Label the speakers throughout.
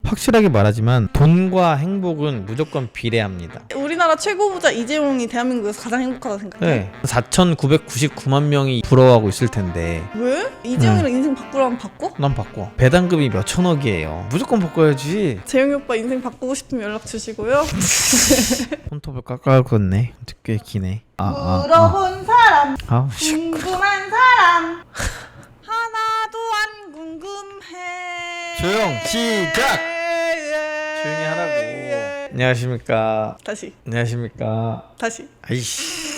Speaker 1: 확실하게 말하지만 돈과 행복은 무조건 비례합니다.
Speaker 2: 우리나라 최고 부자 이재용이 대한민국에서 가장 행복하다고 생각해요.
Speaker 1: 네. 4,999만 명이 부러워하고 있을 텐데
Speaker 2: 왜? 이재용이랑 인생 바꾸라면 바꿔?
Speaker 1: 난 바꿔. 배당금이 몇 천억이에요. 무조건 바꿔야지.
Speaker 2: 재용이 오빠 인생 바꾸고 싶으면 연락 주시고요.
Speaker 1: 손톱을 깎아긋네. 꽤 기네.
Speaker 2: 물어본 사람,
Speaker 1: 씨.
Speaker 2: 궁금한 사람 하나도 안 궁금해.
Speaker 1: 조용. 시작. 조용히 하라고. 안녕하십니까.
Speaker 2: 다시
Speaker 1: 안녕하십니까. 아이씨.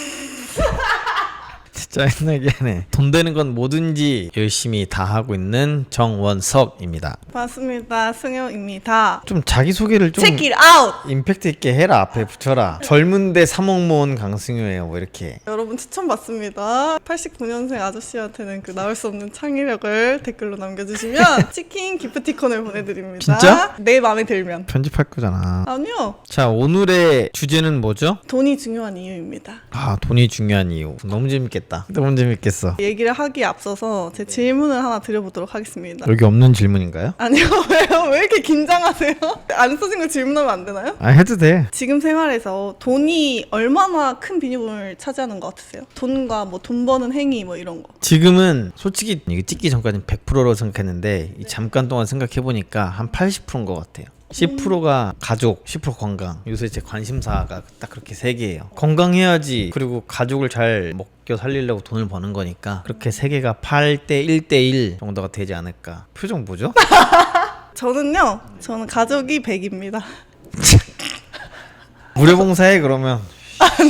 Speaker 1: 진짜 옛날 얘기하네. 돈 되는 건 뭐든지 열심히 다 하고 있는 정원석입니다.
Speaker 2: 반갑습니다. 승효입니다.
Speaker 1: 좀 자기소개를 좀
Speaker 2: Check it out!
Speaker 1: 임팩트 있게 해라. 앞에 붙여라. 젊은데 3억 모은 강승효예요. 뭐 이렇게.
Speaker 2: 여러분 추천받습니다. 89년생 아저씨한테는 그 나올 수 없는 창의력을 댓글로 남겨주시면 치킨 기프티콘을 보내드립니다.
Speaker 1: 진짜?
Speaker 2: 내 마음에 들면.
Speaker 1: 편집할 거잖아.
Speaker 2: 아니요.
Speaker 1: 자, 오늘의 주제는 뭐죠?
Speaker 2: 돈이 중요한 이유입니다.
Speaker 1: 돈이 중요한 이유. 너무 재밌겠다. 너무 재밌겠어.
Speaker 2: 얘기를 하기에 앞서서 제 질문을 하나 드려보도록 하겠습니다.
Speaker 1: 여기 없는 질문인가요?
Speaker 2: 아니요. 왜요? 왜 이렇게 긴장하세요? 안 써진 거 질문하면 안 되나요?
Speaker 1: 해도 돼.
Speaker 2: 지금 생활에서 돈이 얼마나 큰 비중을 차지하는 것 같으세요? 돈과 뭐 돈 버는 행위 뭐 이런 거.
Speaker 1: 지금은 솔직히 이게 찍기 전까지는 100%라고 생각했는데 이 잠깐 동안 생각해보니까 한 80%인 것 같아요. 10%가 가족, 10% 건강. 요새 제 관심사가 딱 그렇게 세 개예요. 건강해야지. 그리고 가족을 잘 먹여 살리려고 돈을 버는 거니까 그렇게 세 개가 8대 1대1 정도가 되지 않을까. 표정 뭐죠?
Speaker 2: 저는 가족이 100입니다.
Speaker 1: 무료봉사해 그러면.
Speaker 2: 아니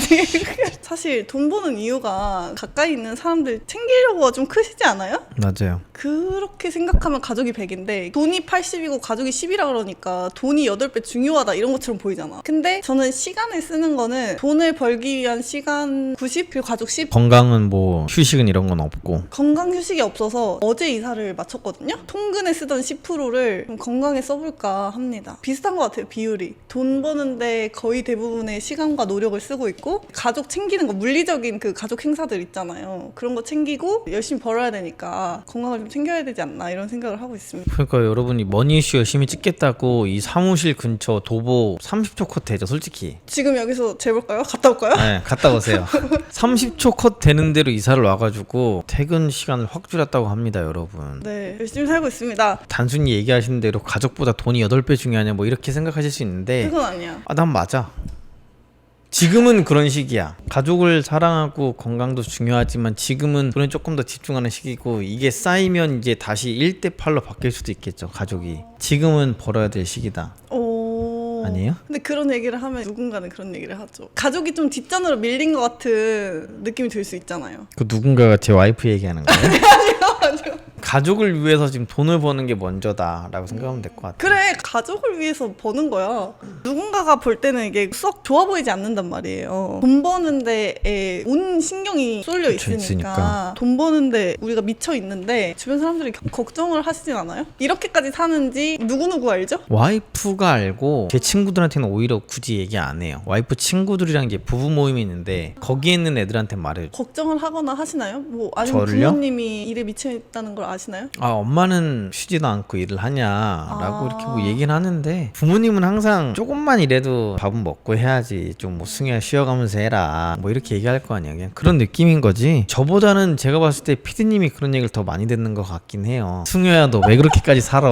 Speaker 2: 사실 돈 버는 이유가 가까이 있는 사람들 챙기려고가 좀 크시지 않아요?
Speaker 1: 맞아요.
Speaker 2: 그렇게 생각하면 가족이 100인데 돈이 80이고 가족이 10이라 그러니까 돈이 8배 중요하다 이런 것처럼 보이잖아. 근데 저는 시간을 쓰는 거는 돈을 벌기 위한 시간 90 그리고 가족 10.
Speaker 1: 건강은 뭐 휴식은 이런 건 없고.
Speaker 2: 건강 휴식이 없어서 어제 이사를 마쳤거든요. 통근에 쓰던 10%를 좀 건강에 써볼까 합니다. 비슷한 것 같아요. 비율이. 돈 버는데 거의 대부분의 시간과 노력을 쓰고 있고 가족 챙기는 거 물리적인 그 가족 행사들 있잖아요. 그런 거 챙기고 열심히 벌어야 되니까 건강을 좀 챙겨야 되지 않나 이런 생각을 하고 있습니다.
Speaker 1: 그러니까 여러분이 머니이슈 열심히 찍겠다고 이 사무실 근처 도보 30초 컷 되죠 솔직히.
Speaker 2: 지금 여기서 재볼까요? 갔다 올까요?
Speaker 1: 네, 갔다 오세요. 30초 컷 되는 대로 이사를 와가지고 퇴근 시간을 확 줄였다고 합니다 여러분.
Speaker 2: 네, 열심히 살고 있습니다.
Speaker 1: 단순히 얘기하시는 대로 가족보다 돈이 8배 중요하냐 뭐 이렇게 생각하실 수 있는데
Speaker 2: 그건 아니야.
Speaker 1: 난 맞아. 지금은 그런 시기야. 가족을 사랑하고 건강도 중요하지만 지금은 돈에 조금 더 집중하는 시기고 이게 쌓이면 이제 다시 1대8로 바뀔 수도 있겠죠 가족이. 지금은 벌어야 될 시기다. 아니에요?
Speaker 2: 근데 그런 얘기를 하면 누군가는 그런 얘기를 하죠. 가족이 좀 뒷전으로 밀린 것 같은 느낌이 들 수 있잖아요.
Speaker 1: 그 누군가가 제 와이프 얘기하는 거예요?
Speaker 2: 아니요.
Speaker 1: 가족을 위해서 지금 돈을 버는 게 먼저다라고 생각하면 될 것 같아요.
Speaker 2: 그래, 가족을 위해서 버는 거야. 누군가가 볼 때는 이게 썩 좋아 보이지 않는단 말이에요. 돈 버는 데에 온 신경이 쏠려 있으니까 돈 버는데 우리가 미쳐 있는데 주변 사람들이 걱정을 하시진 않아요? 이렇게까지 사는지 누구누구 알죠?
Speaker 1: 와이프가 알고 제 친구들한테는 오히려 굳이 얘기 안 해요. 와이프 친구들이랑 이제 부부 모임이 있는데 거기에 있는 애들한테 말해요.
Speaker 2: 걱정을 하거나 하시나요? 뭐 아니면
Speaker 1: 저를요?
Speaker 2: 부모님이 일에 미쳐 있다는 걸 아시나요?
Speaker 1: 엄마는 쉬지도 않고 일을 하냐라고 이렇게 뭐 얘기는 하는데 부모님은 항상 조금만 일해도 밥은 먹고 해야지 좀 뭐 승희야 쉬어가면서 해라 뭐 이렇게 얘기할 거 아니야. 그냥 그런 느낌인 거지. 저보다는 제가 봤을 때 피디님이 그런 얘기를 더 많이 듣는 것 같긴 해요. 승효야 너 왜 그렇게까지 살아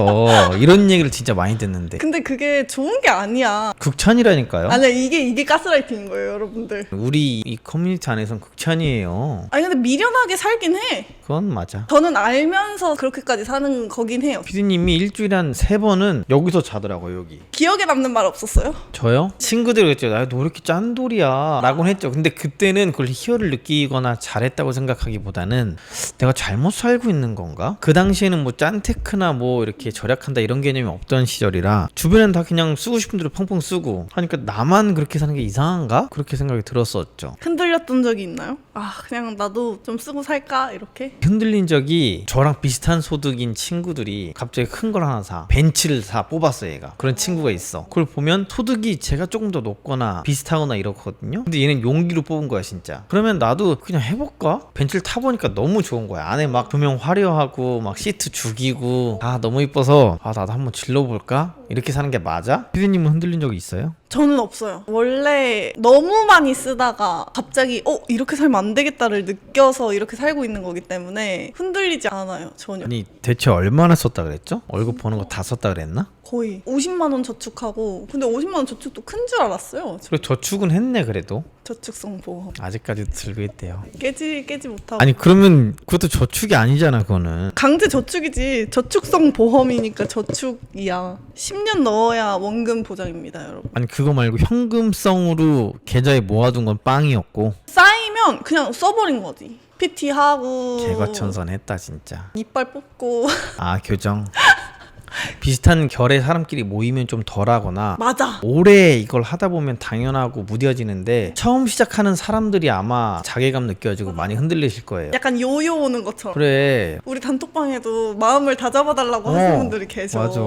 Speaker 1: 이런 얘기를 진짜 많이 듣는데
Speaker 2: 근데 그게 좋은 게 아니야.
Speaker 1: 극찬이라니까요.
Speaker 2: 아니 이게 가스라이팅인 거예요, 여러분들.
Speaker 1: 우리 이 커뮤니티 안에서는 극찬이에요.
Speaker 2: 아니 근데 미련하게 살긴 해.
Speaker 1: 그건 맞아.
Speaker 2: 저는 알면서 그렇게까지 사는 거긴 해요.
Speaker 1: 피디님이 일주일에 한 3번은 여기서 자더라고요. 여기.
Speaker 2: 기억에 남는 말 없었어요?
Speaker 1: 저요? 친구들이 그랬죠. 너 왜 이렇게 짠돌이야 라고 했죠. 근데 그때는 그걸 희열을 느끼거나 잘했다고 생각하기보다는 내가 잘못 살고 있는 건가? 그 당시에는 뭐 짠테크나 뭐 이렇게 절약한다 이런 개념이 없던 시절이라 주변엔 다 그냥 쓰고 싶은 대로 펑펑 쓰고 하니까 나만 그렇게 사는 게 이상한가? 그렇게 생각이 들었었죠.
Speaker 2: 흔들렸던 적이 있나요? 그냥 나도 좀 쓰고 살까? 이렇게?
Speaker 1: 흔들린 적이 저랑 비슷한 소득인 친구들이 갑자기 큰 걸 하나 사 벤츠를 뽑았어. 얘가 그런 친구가 있어. 그걸 보면 소득이 제가 조금 더 높거나 비슷하거나 이렇거든요. 근데 얘는 용기로 뽑은 거야 진짜. 그러면 나도 그냥 해볼까? 벤츠를 타보니까 너무 좋은 거야. 안에 막 조명 화려하고 막 시트 죽이고 너무 이뻐서 나도 한번 질러볼까? 이렇게 사는 게 맞아? 피디님은 흔들린 적이 있어요?
Speaker 2: 저는 없어요. 원래 너무 많이 쓰다가 갑자기 이렇게 살면 안 되겠다를 느껴서 이렇게 살고 있는 거기 때문에 흔들리지 않아요. 전혀.
Speaker 1: 아니 대체 얼마나 썼다 그랬죠? 월급 버는 거 다 썼다 그랬나?
Speaker 2: 거의 50만 원 저축하고, 근데 50만 원 저축도 큰 줄 알았어요.
Speaker 1: 그래 저축은 했네 그래도.
Speaker 2: 저축성 보험
Speaker 1: 아직까지도 들고 있대요.
Speaker 2: 깨지 못하고.
Speaker 1: 아니 그러면 그것도 저축이 아니잖아 그거는.
Speaker 2: 강제 저축이지. 저축성 보험이니까 저축이야. 10년 넣어야 원금 보장입니다, 여러분.
Speaker 1: 아니 그거 말고 현금성으로 계좌에 모아둔 건 빵이었고
Speaker 2: 쌓이면 그냥 써버린 거지. PT 하고
Speaker 1: 개과천선했다 진짜.
Speaker 2: 이빨 뽑고.
Speaker 1: 아 교정. 비슷한 결의 사람끼리 모이면 좀 덜하거나
Speaker 2: 맞아.
Speaker 1: 오래 이걸 하다 보면 당연하고 무뎌지는데 처음 시작하는 사람들이 아마 자괴감 느껴지고 많이 흔들리실 거예요.
Speaker 2: 약간 요요 오는 것처럼.
Speaker 1: 그래.
Speaker 2: 우리 단톡방에도 마음을 다잡아달라고 하시는 분들이 계셔.
Speaker 1: 맞아.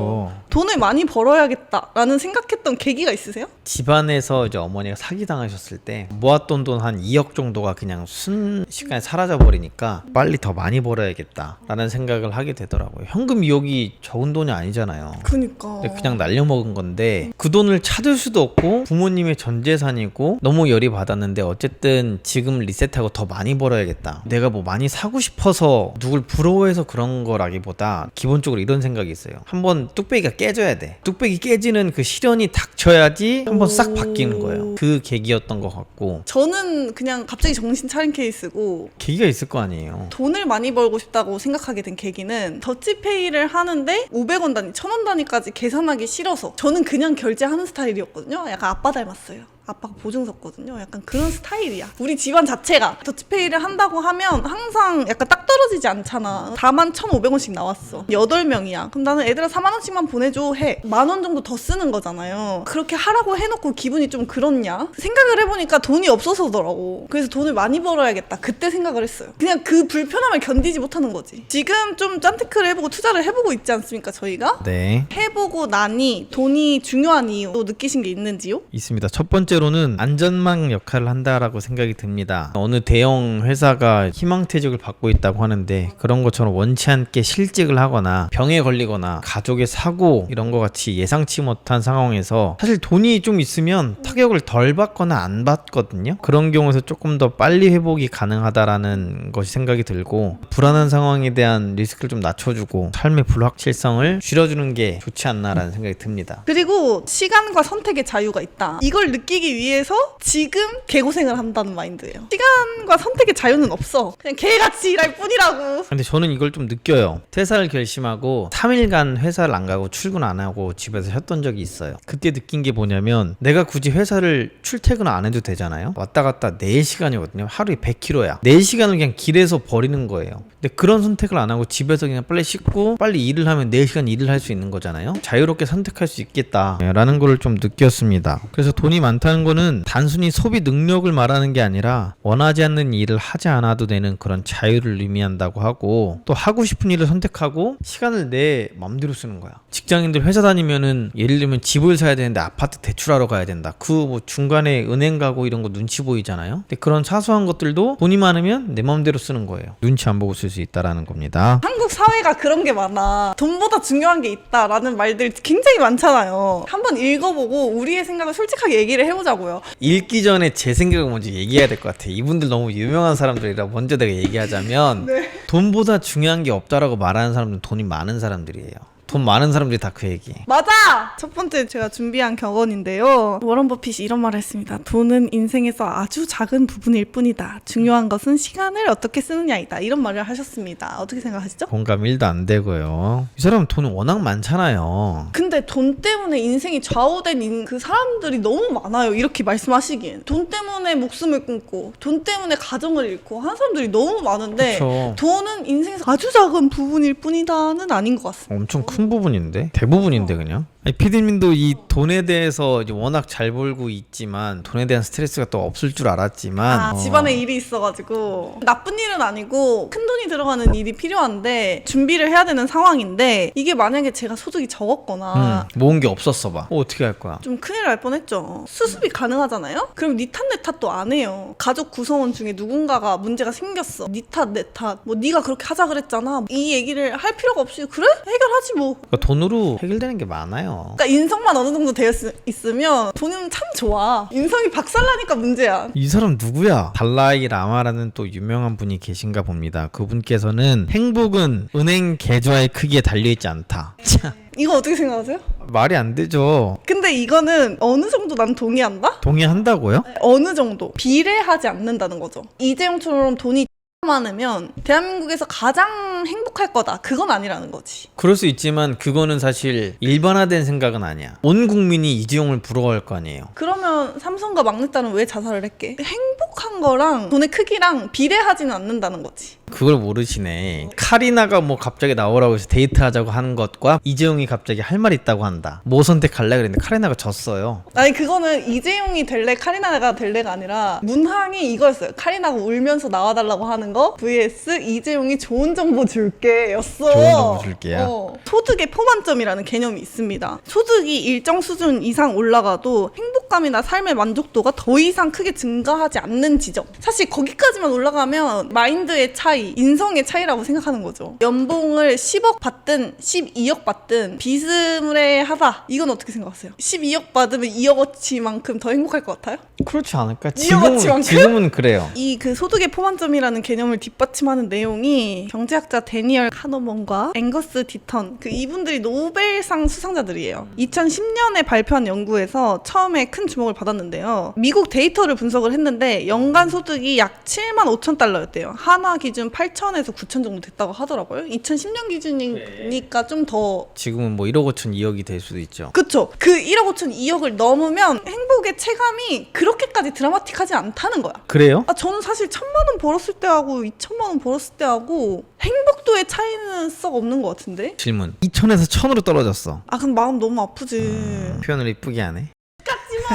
Speaker 2: 돈을 많이 벌어야겠다라는 생각했던 계기가 있으세요?
Speaker 1: 집안에서 이제 어머니가 사기당하셨을 때 모았던 돈 한 2억 정도가 그냥 순식간에 사라져 버리니까 빨리 더 많이 벌어야겠다라는 생각을 하게 되더라고요. 현금 2억이 적은 돈이 아니잖아요.
Speaker 2: 그니까.
Speaker 1: 그냥 날려먹은 건데 그 돈을 찾을 수도 없고 부모님의 전 재산이고 너무 열이 받았는데 어쨌든 지금 리셋하고 더 많이 벌어야겠다. 내가 뭐 많이 사고 싶어서 누굴 부러워해서 그런 거라기보다 기본적으로 이런 생각이 있어요. 한번 뚝배기가 깨져야 돼. 뚝배기 깨지는 그 시련이 닥쳐야지 한번 싹 바뀌는 거예요. 그 계기였던 것 같고.
Speaker 2: 저는 그냥 갑자기 정신 차린 케이스고,
Speaker 1: 계기가 있을 거 아니에요.
Speaker 2: 돈을 많이 벌고 싶다고 생각하게 된 계기는 더치페이를 하는데 500원 단위, 1000원 단위까지 계산하기 싫어서 저는 그냥 결제하는 스타일이었거든요. 약간 아빠 닮았어요. 아빠가 보증 섰거든요. 약간 그런 스타일이야. 우리 집안 자체가 더치페이를 한다고 하면 항상 약간 딱 떨어지지 않잖아. 41,500원씩 나왔어. 8명이야. 그럼 나는 애들아 4만원씩만 보내줘 해. 10,000원 정도 더 쓰는 거잖아요. 그렇게 하라고 해놓고 기분이 좀 그렇냐? 생각을 해보니까 돈이 없어서더라고. 그래서 돈을 많이 벌어야겠다. 그때 생각을 했어요. 그냥 그 불편함을 견디지 못하는 거지. 지금 좀 짠테크를 해보고 투자를 해보고 있지 않습니까, 저희가?
Speaker 1: 네.
Speaker 2: 해보고 나니 돈이 중요한 이유 느끼신 게 있는지요?
Speaker 1: 있습니다. 첫 번째로는 안전망 역할을 한다라고 생각이 듭니다. 어느 대형 회사가 희망퇴직을 받고 있다고 하는데 그런 것처럼 원치 않게 실직을 하거나 병에 걸리거나 가족의 사고 이런 것 같이 예상치 못한 상황에서 사실 돈이 좀 있으면 타격을 덜 받거나 안 받거든요. 그런 경우에서 조금 더 빨리 회복이 가능하다라는 것이 생각이 들고 불안한 상황에 대한 리스크를 좀 낮춰주고 삶의 불확실성을 줄여주는 게 좋지 않나라는 생각이 듭니다.
Speaker 2: 그리고 시간과 선택의 자유가 있다. 이걸 느끼기 위해서 지금 개고생을 한다는 마인드예요. 시간과 선택의 자유는 없어. 그냥 개같이 일할 뿐이라고.
Speaker 1: 근데 저는 이걸 좀 느껴요. 퇴사를 결심하고 3일간 회사를 안 가고 출근 안 하고 집에서 쉬었던 적이 있어요. 그때 느낀 게 뭐냐면 내가 굳이 회사를 출퇴근 안 해도 되잖아요. 왔다 갔다 4시간이거든요. 하루에 100km야. 4시간을 그냥 길에서 버리는 거예요. 근데 그런 선택을 안 하고 집에서 그냥 빨리 씻고 빨리 일을 하면 4시간 일을 할 수 있는 거잖아요. 자유롭게 선택할 수 있겠다라는 걸 좀 느꼈습니다. 그래서 돈이 많다는 거는 단순히 소비 능력을 말하는 게 아니라 원하지 않는 일을 하지 않아도 되는 그런 자유를 의미한다고 하고 또 하고 싶은 일을 선택하고 시간을 내 맘대로 쓰는 거야. 직장인들 회사 다니면은 예를 들면 집을 사야 되는데 아파트 대출하러 가야 된다. 그 뭐 중간에 은행 가고 이런 거 눈치 보이잖아요. 근데 그런 사소한 것들도 돈이 많으면 내 맘대로 쓰는 거예요. 눈치 안 보고 쓸 수 있다라는 겁니다.
Speaker 2: 한국 사회가 그런 게 많아. 돈보다 중요한 게 있다라는 말들 굉장히 많잖아요. 한번 읽어보고 우리의 생각을 솔직하게 얘기를 해보자고요.
Speaker 1: 읽기 전에 제 생각을 먼저 얘기해야 될 것 같아. 이분들 너무 유명한 사람들이라 먼저 내가 얘기하자면
Speaker 2: 네.
Speaker 1: 돈보다 중요한 게 없다라고 말하는 사람들은 돈이 많은 사람들이에요. 돈 많은 사람들이 다 그 얘기.
Speaker 2: 맞아! 첫 번째 제가 준비한 격언인데요. 워런 버핏이 이런 말을 했습니다. 돈은 인생에서 아주 작은 부분일 뿐이다. 중요한 것은 시간을 어떻게 쓰느냐이다. 이런 말을 하셨습니다. 어떻게 생각하시죠?
Speaker 1: 공감 1도 안 되고요. 이 사람은 돈이 워낙 많잖아요.
Speaker 2: 근데 돈 때문에 인생이 좌우된 그 사람들이 너무 많아요. 이렇게 말씀하시기엔. 돈 때문에 목숨을 끊고 돈 때문에 가정을 잃고 하는 사람들이 너무 많은데
Speaker 1: 그쵸.
Speaker 2: 돈은 인생에서 아주 작은 부분일 뿐이다는 아닌 것 같습니다.
Speaker 1: 엄청 큰 부분인데? 대부분인데 그냥? 피디님도 이 돈에 대해서 이제 워낙 잘 벌고 있지만 돈에 대한 스트레스가 또 없을 줄 알았지만
Speaker 2: 집안에 일이 있어가지고 나쁜 일은 아니고 큰 돈이 들어가는 일이 필요한데 준비를 해야 되는 상황인데 이게 만약에 제가 소득이 적었거나
Speaker 1: 모은 게 없었어 봐. 어떻게 할 거야?
Speaker 2: 좀 큰일 날 뻔했죠. 수습이 가능하잖아요? 그럼 니 탓 내 탓도 안 해요. 가족 구성원 중에 누군가가 문제가 생겼어. 니 탓 내 탓. 뭐 니가 그렇게 하자 그랬잖아. 이 얘기를 할 필요가 없이 그래? 해결하지 뭐.
Speaker 1: 그러니까 돈으로 해결되는 게 많아요. 아니에요.
Speaker 2: 그러니까 인성만 어느 정도 되어 있으면 돈은 참 좋아. 인성이 박살나니까 문제야.
Speaker 1: 이 사람 누구야? 달라이 라마라는 또 유명한 분이 계신가 봅니다. 그분께서는 행복은 은행 계좌의 크기에 달려있지 않다. 참,
Speaker 2: 이거 어떻게 생각하세요?
Speaker 1: 말이 안 되죠.
Speaker 2: 근데 이거는 어느 정도 난 동의한다?
Speaker 1: 동의한다고요?
Speaker 2: 어느 정도 비례하지 않는다는 거죠. 이재용처럼 돈이 많으면 대한민국에서 가장 행복할 거다. 그건 아니라는 거지.
Speaker 1: 그럴 수 있지만 그거는 사실 일반화된 생각은 아니야. 온 국민이 이재용을 부러워할 거 아니에요.
Speaker 2: 그러면 삼성과 막내딸은 왜 자살을 했게? 행복한 거랑 돈의 크기랑 비례하지는 않는다는 거지.
Speaker 1: 그걸 모르시네. 카리나가 뭐 갑자기 나오라고 해서 데이트하자고 하는 것과 이재용이 갑자기 할 말 있다고 한다. 뭐 선택할래 그랬는데 카리나가 졌어요.
Speaker 2: 아니 그거는 이재용이 될래 카리나가 될래가 아니라 문항이 이거였어요. 카리나가 울면서 나와달라고 하는 거 vs 이재용이 좋은 정보 줄게 였어.
Speaker 1: 좋은 정보 줄게야.
Speaker 2: 소득의 포만점이라는 개념이 있습니다. 소득이 일정 수준 이상 올라가도 행복감이나 삶의 만족도가 더 이상 크게 증가하지 않는 지점. 사실 거기까지만 올라가면 마인드의 차이, 인성의 차이라고 생각하는 거죠. 연봉을 10억 받든 12억 받든 비스무리하다. 이건 어떻게 생각하세요? 12억 받으면 2억어치만큼 더 행복할 것 같아요?
Speaker 1: 그렇지 않을까?
Speaker 2: 이억어치만큼?
Speaker 1: 지금은 그래요.
Speaker 2: 이 그 소득의 포만점이라는 개념을 뒷받침하는 내용이 경제학자 데니얼 카너먼과 앵거스 디턴 그 이분들이 노벨상 수상자들이에요. 2010년에 발표한 연구에서 처음에 큰 주목을 받았는데요. 미국 데이터를 분석을 했는데 연간 소득이 약 7만 5천 달러였대요. 한화 기준 8천에서 9천 정도 됐다고 하더라고요. 2010년 기준이니까 좀 더
Speaker 1: 지금은 뭐 1억 5천 2억이 될 수도 있죠.
Speaker 2: 그쵸. 그 1억 5천 2억을 넘으면 행복의 체감이 그렇게까지 드라마틱하지 않다는 거야.
Speaker 1: 그래요?
Speaker 2: 저는 사실 1,000만 원 벌었을 때 하고 2천만 원 벌었을 때 하고 행복도의 차이는 썩 없는 것 같은데?
Speaker 1: 질문. 2천에서 1,000으로 떨어졌어.
Speaker 2: 그럼 마음 너무 아프지.
Speaker 1: 표현을 이쁘게 하네.
Speaker 2: 깎지마.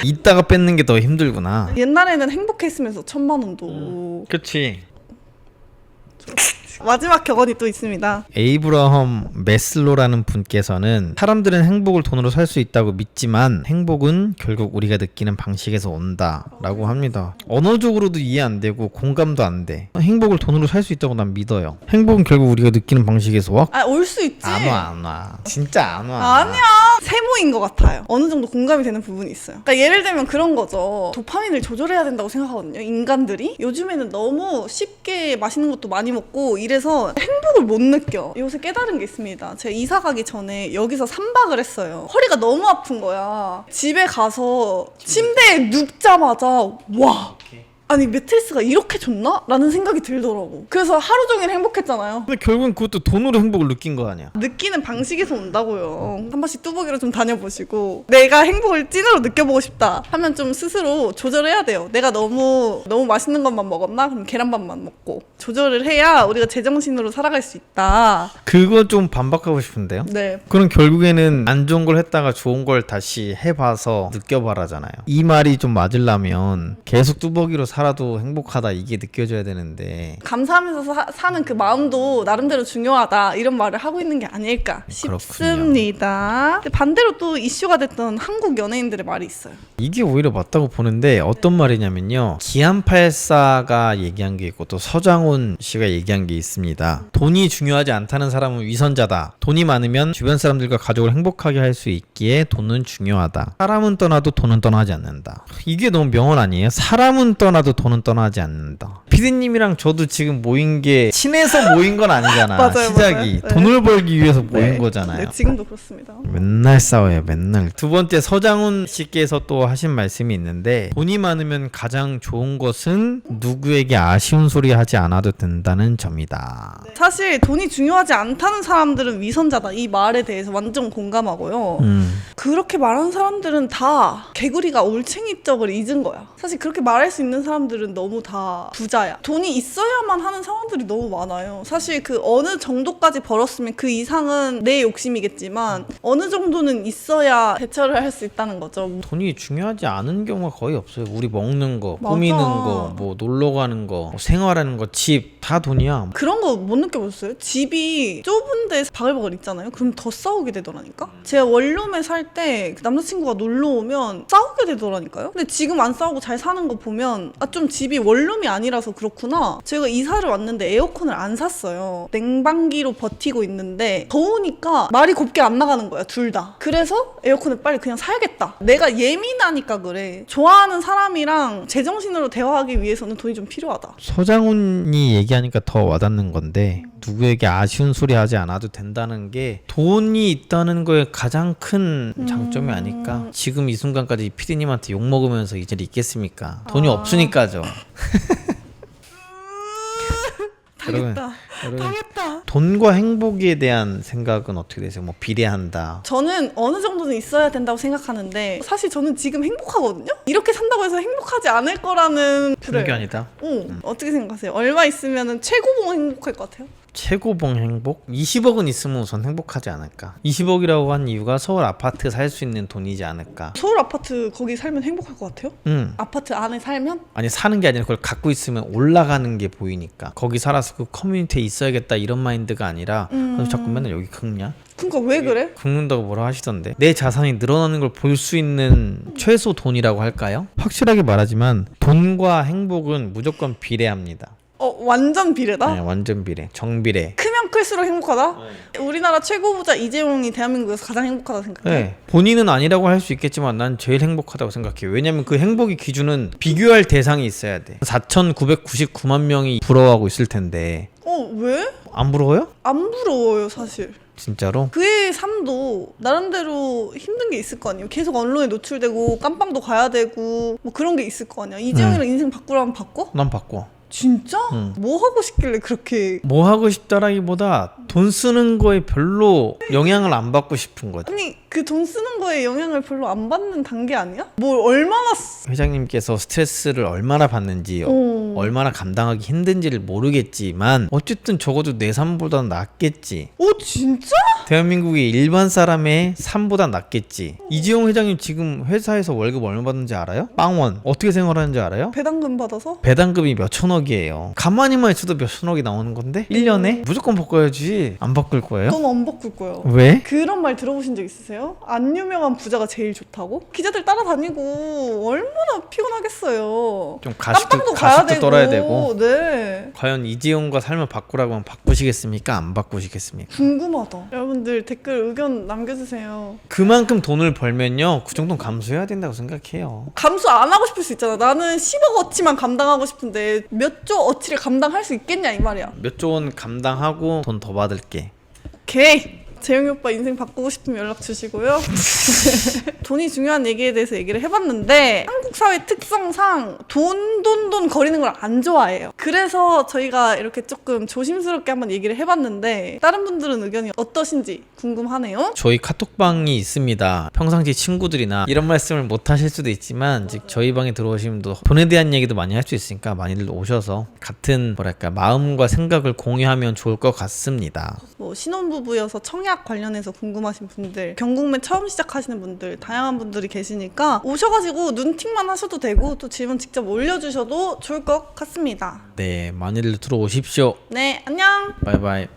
Speaker 1: 이따가 뺏는 게 더 힘들구나.
Speaker 2: 옛날에는 행복했으면서 1,000만 원도.
Speaker 1: 그치.
Speaker 2: 마지막 격언이 또 있습니다.
Speaker 1: 에이브러험 메슬로라는 분께서는 사람들은 행복을 돈으로 살 수 있다고 믿지만 행복은 결국 우리가 느끼는 방식에서 온다 라고 합니다. 언어적으로도 이해 안 되고 공감도 안 돼. 행복을 돈으로 살 수 있다고 난 믿어요. 행복은 결국 우리가 느끼는 방식에서 와?
Speaker 2: 올 수 있지.
Speaker 1: 안 와. 진짜 안 와.
Speaker 2: 아니야. 세모인 것 같아요. 어느 정도 공감이 되는 부분이 있어요. 그러니까 예를 들면 그런 거죠. 도파민을 조절해야 된다고 생각하거든요. 인간들이. 요즘에는 너무 쉽게 맛있는 것도 많이 먹고 이래서 행복을 못 느껴. 요새 깨달은 게 있습니다. 제가 이사 가기 전에 여기서 3박을 했어요. 허리가 너무 아픈 거야. 집에 가서 침대에 눕자마자 와. 아니 매트리스가 이렇게 좋나? 라는 생각이 들더라고. 그래서 하루 종일 행복했잖아요.
Speaker 1: 근데 결국은 그것도 돈으로 행복을 느낀 거 아니야.
Speaker 2: 느끼는 방식에서 온다고요. 한 번씩 뚜벅이로 좀 다녀보시고 내가 행복을 찐으로 느껴보고 싶다 하면 좀 스스로 조절해야 돼요. 내가 너무 맛있는 것만 먹었나? 그럼 계란밥만 먹고 조절을 해야 우리가 제정신으로 살아갈 수 있다.
Speaker 1: 그거 좀 반박하고 싶은데요.
Speaker 2: 네.
Speaker 1: 그럼 결국에는 안 좋은 걸 했다가 좋은 걸 다시 해봐서 느껴봐라잖아요. 이 말이 좀 맞으려면 계속 뚜벅이로 살아도 행복하다 이게 느껴져야 되는데
Speaker 2: 감사하면서 사는 그 마음도 나름대로 중요하다 이런 말을 하고 있는 게 아닐까 싶습니다. 근데 반대로 또 이슈가 됐던 한국 연예인들의 말이 있어요.
Speaker 1: 이게 오히려 맞다고 보는데 어떤 말이냐면요. 기안84가 얘기한 게 있고 또 서장훈 씨가 얘기한 게 있습니다. 돈이 중요하지 않다는 사람은 위선자다. 돈이 많으면 주변 사람들과 가족을 행복하게 할 수 있기에 돈은 중요하다. 사람은 떠나도 돈은 떠나지 않는다. 이게 너무 명언 아니에요? 사람은 떠나도 돈은 떠나지 않는다. 피디님이랑 저도 지금 모인 게 친해서 모인 건 아니잖아.
Speaker 2: 맞아요,
Speaker 1: 시작이.
Speaker 2: 맞아요.
Speaker 1: 돈을 벌기 위해서 모인
Speaker 2: 네.
Speaker 1: 거잖아요.
Speaker 2: 네, 지금도 그렇습니다.
Speaker 1: 맨날 싸워요, 맨날. 두 번째 서장훈 씨께서 또 하신 말씀이 있는데 돈이 많으면 가장 좋은 것은 누구에게 아쉬운 소리 하지 않아도 된다는 점이다.
Speaker 2: 사실 돈이 중요하지 않다는 사람들은 위선자다 이 말에 대해서 완전 공감하고요. 그렇게 말하는 사람들은 다 개구리가 올챙이적을 잊은 거야. 사실 그렇게 말할 수 있는 사람들은 너무 다 부자야. 돈이 있어야만 하는 상황들이 너무 많아요. 사실 그 어느 정도까지 벌었으면 그 이상은 내 욕심이겠지만 어느 정도는 있어야 대처를 할 수 있다는 거죠.
Speaker 1: 돈이 중요하지 않은 경우가 거의 없어요. 우리 먹는 거,
Speaker 2: 맞아.
Speaker 1: 꾸미는 거, 뭐 놀러 가는 거, 뭐 생활하는 거, 집 다 돈이야.
Speaker 2: 그런 거 못 느껴보셨어요? 집이 좁은 데서 바글바글 있잖아요. 그럼 더 싸우게 되더라니까? 제가 원룸에 살 때 남자친구가 놀러 오면 싸우게 되더라니까요? 근데 지금 안 싸우고 잘 사는 거 보면 아, 좀 집이 원룸이 아니라서 그렇구나. 제가 이사를 왔는데 에어컨을 안 샀어요. 냉방기로 버티고 있는데 더우니까 말이 곱게 안 나가는 거야, 둘 다. 그래서 에어컨을 빨리 그냥 사야겠다. 내가 예민하니까 그래. 좋아하는 사람이랑 제정신으로 대화하기 위해서는 돈이 좀 필요하다.
Speaker 1: 서장훈이 얘기하니까 더 와닿는 건데 누구에게 아쉬운 소리 하지 않아도 된다는 게 돈이 있다는 거에 가장 큰 장점이 아닐까. 지금 이 순간까지 피디님한테 욕먹으면서 이 자리에 있겠습니까? 돈이 없으니까죠.
Speaker 2: 당했다.
Speaker 1: 여러분,
Speaker 2: 당했다.
Speaker 1: 돈과 행복에 대한 생각은 어떻게 되세요? 뭐 비례한다.
Speaker 2: 저는 어느 정도는 있어야 된다고 생각하는데 사실 저는 지금 행복하거든요? 이렇게 산다고 해서 행복하지 않을 거라는
Speaker 1: 편견이다.
Speaker 2: 어떻게 생각하세요? 얼마 있으면 최고봉 행복할 것 같아요?
Speaker 1: 최고봉 행복? 20억은 있으면 우선 행복하지 않을까. 20억이라고 한 이유가 서울 아파트 살 수 있는 돈이지 않을까.
Speaker 2: 서울 아파트 거기 살면 행복할 것 같아요? 아파트 안에 살면?
Speaker 1: 아니 사는 게 아니라 그걸 갖고 있으면 올라가는 게 보이니까. 거기 살아서 그 커뮤니티에 있어야겠다 이런 마인드가 아니라 그래서 자꾸 맨날 여기 긁냐?
Speaker 2: 그러니까 왜 그래?
Speaker 1: 긁는다고 뭐라 하시던데. 내 자산이 늘어나는 걸 볼 수 있는 최소 돈이라고 할까요? 확실하게 말하지만 돈과 행복은 무조건 비례합니다.
Speaker 2: 완전 비례다?
Speaker 1: 네, 완전 비례. 정비례.
Speaker 2: 크면 클수록 행복하다? 우리나라 최고 부자 이재용이 대한민국에서 가장 행복하다 생각해?
Speaker 1: 네. 본인은 아니라고 할 수 있겠지만 난 제일 행복하다고 생각해요. 왜냐면 그 행복의 기준은 비교할 대상이 있어야 돼. 4,999만 명이 부러워하고 있을 텐데.
Speaker 2: 왜?
Speaker 1: 안 부러워요?
Speaker 2: 안 부러워요, 사실.
Speaker 1: 진짜로?
Speaker 2: 그의 삶도 나름대로 힘든 게 있을 거 아니에요. 계속 언론에 노출되고 깜빵도 가야 되고 뭐 그런 게 있을 거 아니야. 이재용이랑 인생 바꾸라면 바꿔?
Speaker 1: 난 바꿔.
Speaker 2: 진짜? 뭐 하고 싶길래 그렇게.
Speaker 1: 뭐 하고 싶다라기보다 돈 쓰는 거에 별로 영향을 안 받고 싶은 거지.
Speaker 2: 아니 그 돈 쓰는 거에 영향을 별로 안 받는 단계 아니야? 뭘 얼마나
Speaker 1: 회장님께서 스트레스를 얼마나 받는지 얼마나 감당하기 힘든지를 모르겠지만 어쨌든 적어도 내 삶보다 낫겠지.
Speaker 2: 진짜?
Speaker 1: 대한민국의 일반 사람의 삶보다 낫겠지. 이재용 회장님 지금 회사에서 월급 얼마 받는지 알아요? 빵원. 어떻게 생활하는지 알아요?
Speaker 2: 배당금 받아서?
Speaker 1: 배당금이 몇 천억이에요. 가만히만 있어도 몇 천억이 나오는 건데 1년에? 무조건 바꿔야지. 안 바꿀 거예요?
Speaker 2: 넌 안 바꿀 거예요.
Speaker 1: 왜?
Speaker 2: 그런 말 들어보신 적 있으세요? 안 유명한 부자가 제일 좋다고? 기자들 따라다니고 얼마나 피곤하겠어요.
Speaker 1: 좀
Speaker 2: 깜빵도
Speaker 1: 가식도 떨어야 되고.
Speaker 2: 네.
Speaker 1: 과연 이재용과 삶을 바꾸라고 하면 바꾸시겠습니까? 안 바꾸시겠습니까?
Speaker 2: 궁금하다. 여러분들 댓글 의견 남겨주세요.
Speaker 1: 그만큼 돈을 벌면요 그 정도는 감수해야 된다고 생각해요.
Speaker 2: 감수 안 하고 싶을 수 있잖아. 나는 10억 어치만 감당하고 싶은데 몇 조 어치를 감당할 수 있겠냐 이 말이야.
Speaker 1: 몇 조 원 감당하고 돈 더 받을게.
Speaker 2: 오케이. 재영이 오빠 인생 바꾸고 싶으면 연락 주시고요. 돈이 중요한 얘기에 대해서 얘기를 해봤는데 한국 사회 특성상 돈 거리는 걸 안 좋아해요. 그래서 저희가 이렇게 조금 조심스럽게 한번 얘기를 해봤는데 다른 분들은 의견이 어떠신지 궁금하네요.
Speaker 1: 저희 카톡방이 있습니다. 평상시 친구들이나 이런 말씀을 못 하실 수도 있지만 즉 저희 방에 들어오시면 또 돈에 대한 얘기도 많이 할 수 있으니까 많이들 오셔서 같은 뭐랄까 마음과 생각을 공유하면 좋을 것 같습니다.
Speaker 2: 뭐 신혼부부여서 청약 관련해서 궁금하신 분들, 경국매 처음 시작하시는 분들, 다양한 분들이 계시니까 오셔가지고 눈팅만 하셔도 되고 또 질문 직접 올려주셔도 좋을 것 같습니다.
Speaker 1: 네, 많이들 들어오십시오.
Speaker 2: 네, 안녕.
Speaker 1: 바이바이.